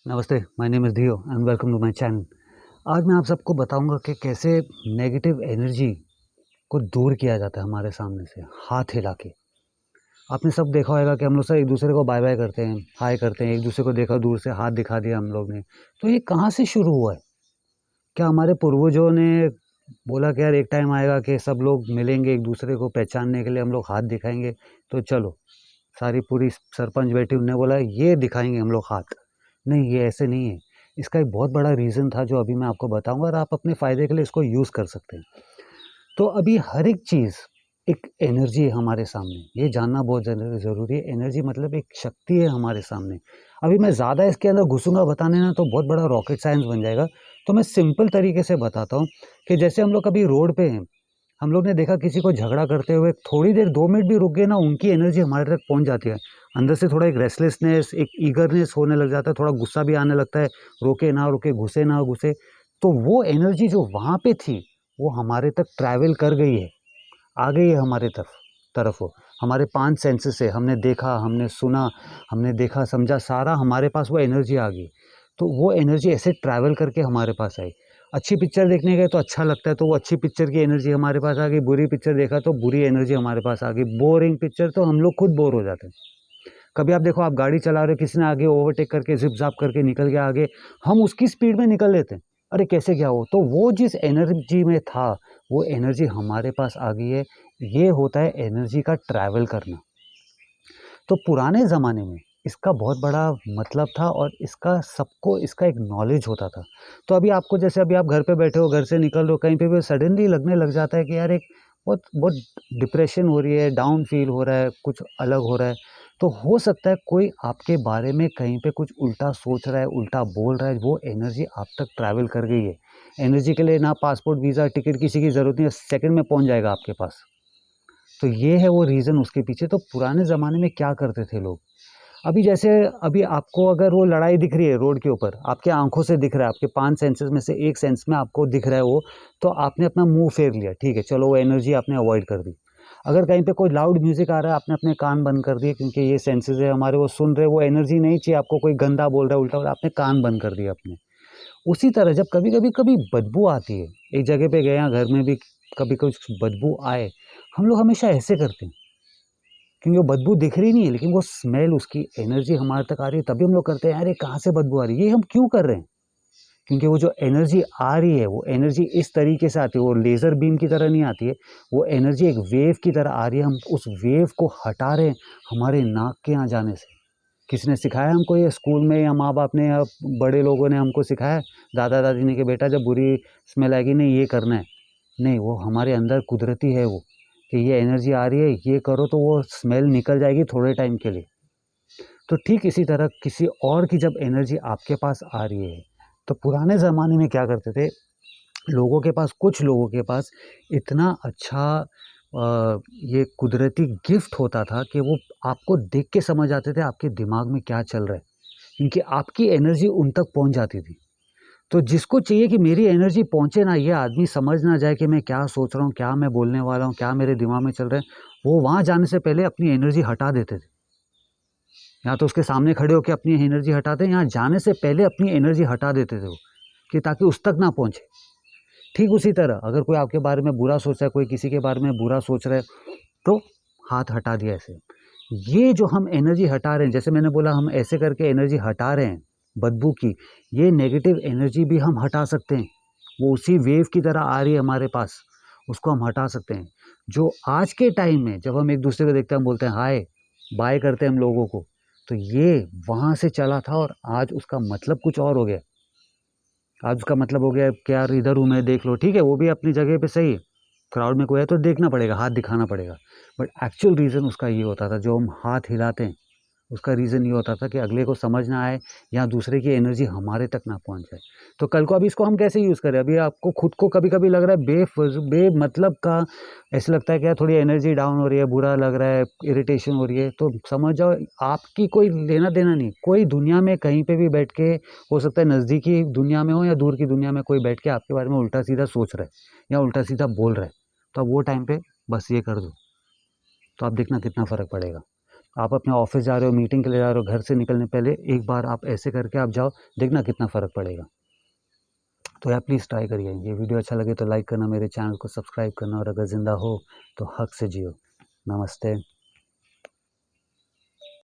नमस्ते, my name is Dhiyo and welcome to my channel. आज मैं आप सबको बताऊँगा कि कैसे नेगेटिव एनर्जी को दूर किया जाता है हमारे सामने से, हाथ हिला के। आपने सब देखा होगा कि हम लोग सब एक-दूसरे को बाय-बाय करते हैं, हाय करते हैं, एक-दूसरे को देखा दूर से हाथ दिखा दिया हम लोग ने। तो ये कहाँ से शुरू हुआ है? क्या हमारे पूर्वजों ने बोला कि यार एक टाइम आएगा कि सब लोग मिलेंगे, एक-दूसरे को पहचानने के लिए हम लोग हाथ दिखाएँगे, तो चलो, सारी पूरी सरपंच बैठी उन्होंने बोला ये दिखाएँगे हम लोग हाथ। नहीं, ये ऐसे नहीं है। इसका एक बहुत बड़ा रीज़न था जो अभी मैं आपको बताऊँगा और आप अपने फ़ायदे के लिए इसको यूज़ कर सकते हैं। तो अभी हर एक चीज़ एक एनर्जी है हमारे सामने, ये जानना बहुत ज़रूरी है। एनर्जी मतलब एक शक्ति है हमारे सामने। अभी मैं ज़्यादा इसके अंदर घुसूँगा बताने ना तो बहुत बड़ा रॉकेट साइंस बन जाएगा। तो मैं सिंपल तरीके से बताता हूँ कि जैसे हम लोग कभी रोड पे हैं, हम लोग ने देखा किसी को झगड़ा करते हुए थोड़ी देर 2 मिनट भी रुक गए ना उनकी एनर्जी हमारे तक पहुँच जाती है। अंदर से थोड़ा एक रेस्टलेसनेस, एक ईगरनेस होने लग जाता है, थोड़ा गुस्सा भी आने लगता है, रोके ना रोके, घुसे ना घुसे। तो वो एनर्जी जो वहाँ पे थी, वो हमारे तक ट्रैवल कर गई है, आ गई है हमारे तरफ वो। हमारे 5 सेंसेस से हमने देखा, हमने सुना, हमने देखा, समझा, सारा हमारे पास वो एनर्जी आ गई। तो वो एनर्जी ऐसे ट्रैवल करके हमारे पास आई। अच्छी पिक्चर देखने गए तो अच्छा लगता है, तो वो अच्छी पिक्चर की एनर्जी हमारे पास आ गई, बुरी पिक्चर देखा तो बुरी एनर्जी हमारे पास आ गई, बोरिंग पिक्चर तो हम लोग खुद बोर हो जाते हैं। कभी आप देखो आप गाड़ी चला रहे हो, किसी ने आगे ओवरटेक करके ज़िप-ज़ाप करके निकल गया आगे, हम उसकी स्पीड में निकल लेते हैं। अरे कैसे क्या हो? तो वो जिस एनर्जी में था, वो एनर्जी हमारे पास आ गई है। ये होता है एनर्जी का ट्रैवल करना। तो पुराने ज़माने में इसका बहुत बड़ा मतलब था और इसका सबको इसका एक नॉलेज होता था। तो अभी आपको जैसे अभी आप घर पे बैठे हो, घर से निकल रहे हो, कहीं पे भी सडनली लगने लग जाता है कि यार एक बहुत बहुत डिप्रेशन हो रही है, डाउन फ़ील हो रहा है, कुछ अलग हो रहा है। तो हो सकता है कोई आपके बारे में कहीं पे कुछ उल्टा सोच रहा है, उल्टा बोल रहा है, वो एनर्जी आप तक ट्रैवल कर गई है। एनर्जी के लिए ना पासपोर्ट, वीज़ा, टिकट किसी की ज़रूरत नहीं है, सेकंड में पहुँच जाएगा आपके पास। तो ये है वो रीज़न उसके पीछे। तो पुराने ज़माने में क्या करते थे लोग? अभी जैसे अभी आपको अगर वो लड़ाई दिख रही है रोड के ऊपर, आपकी आँखों से दिख रहा है, आपके 5 सेंसेस में से 1 सेंस में आपको दिख रहा है वो, तो आपने अपना मुँह फेर लिया, ठीक है, चलो वो एनर्जी आपने अवॉइड कर दी। अगर कहीं पे कोई लाउड म्यूज़िक आ रहा है, आपने अपने कान बंद कर दिए क्योंकि ये सेंसेस है हमारे, वो सुन रहे हैं, वो एनर्जी नहीं चाहिए आपको, कोई गंदा बोल रहा है, उल्टा बोल रहा है, आपने कान बंद कर दिए अपने। उसी तरह जब कभी बदबू आती है, एक जगह पे गए हैं, घर में भी कभी कुछ बदबू आए, हम लोग हमेशा ऐसे करते हैं। क्योंकि वो बदबू दिख रही नहीं है, लेकिन वो स्मेल उसकी एनर्जी हमारे तक आ रही है, तभी हम लोग करते हैं, "अरे! कहाँ से बदबू आ रही है?" ये हम क्यों कर रहे हैं? क्योंकि वो जो एनर्जी आ रही है, वो एनर्जी इस तरीके से आती है, वो लेज़र बीम की तरह नहीं आती है, वो एनर्जी एक वेव की तरह आ रही है, हम उस वेव को हटा रहे हैं हमारे नाक के यहाँ जाने से। किसी ने सिखाया हमको ये स्कूल में या माँ-बाप ने या बड़े लोगों ने हमको सिखाया, दादा-दादी ने कि बेटा जब बुरी स्मेल आएगी नहीं ये करना है। नहीं, वो हमारे अंदर कुदरती है वो, कि ये एनर्जी आ रही है, ये करो तो वो स्मेल निकल जाएगी थोड़े टाइम के लिए। तो ठीक इसी तरह किसी और की जब एनर्जी आपके पास आ रही है, तो पुराने ज़माने में क्या करते थे, लोगों के पास कुछ लोगों के पास इतना अच्छा ये कुदरती गिफ्ट होता था कि वो आपको देख के समझ आते थे आपके दिमाग में क्या चल रहा है, क्योंकि आपकी एनर्जी उन तक पहुँच जाती थी। तो जिसको चाहिए कि मेरी एनर्जी पहुँचे ना, ये आदमी समझ ना जाए कि मैं क्या सोच रहा हूँ, क्या मैं बोलने वाला हूँ, क्या मेरे दिमाग में चल रहा है, वो वहाँ जाने से पहले अपनी एनर्जी हटा देते थे। या तो उसके सामने खड़े होके अपनी एनर्जी हटाते हैं, यहाँ जाने से पहले अपनी एनर्जी हटा देते थे वो, कि ताकि उस तक ना पहुँचे। ठीक उसी तरह अगर कोई आपके बारे में बुरा सोच रहा है, कोई किसी के बारे में बुरा सोच रहा है, तो हाथ हटा दिया ऐसे। ये जो हम एनर्जी हटा रहे हैं, जैसे मैंने बोला हम ऐसे करके एनर्जी हटा रहे हैं, बदबू की, ये नेगेटिव एनर्जी भी हम हटा सकते हैं। वो उसी वेव की तरह आ रही है हमारे पास, उसको हम हटा सकते हैं। जो आज के टाइम में जब हम एक-दूसरे को देखते हैं, हम बोलते हैं हाय, बाय करते हैं हम लोगों को, तो ये वहाँ से चला था और आज उसका मतलब कुछ और हो गया। आज उसका मतलब हो गया कि यार इधर हूँ मैं देख लो, ठीक है, वो भी अपनी जगह पे सही है। क्राउड में कोई है तो देखना पड़ेगा, हाथ दिखाना पड़ेगा। बट एक्चुअल रीज़न उसका ये होता था, जो हम हाथ हिलाते हैं, उसका रीज़न ये होता था कि अगले को समझ ना आए या दूसरे की एनर्जी हमारे तक ना पहुँच जाए। तो कल को अभी इसको हम कैसे यूज़ करें? अभी आपको खुद को कभी-कभी लग रहा है बेमतलब का ऐसा लगता है कि यार थोड़ी एनर्जी डाउन हो रही है, बुरा लग रहा है, इरिटेशन हो रही है, तो समझ जाओ आपकी कोई लेना-देना नहीं। कोई दुनिया में कहीं पे भी बैठ के हो सकता है नज़दीकी दुनिया में हो या दूर की दुनिया में कोई बैठ के आपके बारे में उल्टा-सीधा सोच रहा है या उल्टा-सीधा बोल रहा है। तो अब वो टाइम पे बस ये कर दो, तो आप देखना कितना फ़र्क पड़ेगा। आप अपने ऑफिस जा रहे हो, मीटिंग के लिए जा रहे हो, घर से निकलने पहले एक बार आप ऐसे करके आप जाओ, देखना कितना फ़र्क पड़ेगा। तो यार प्लीज़ ट्राई करिए। ये वीडियो अच्छा लगे तो लाइक करना, मेरे चैनल को सब्सक्राइब करना, और अगर ज़िंदा हो तो हक से जियो। नमस्ते।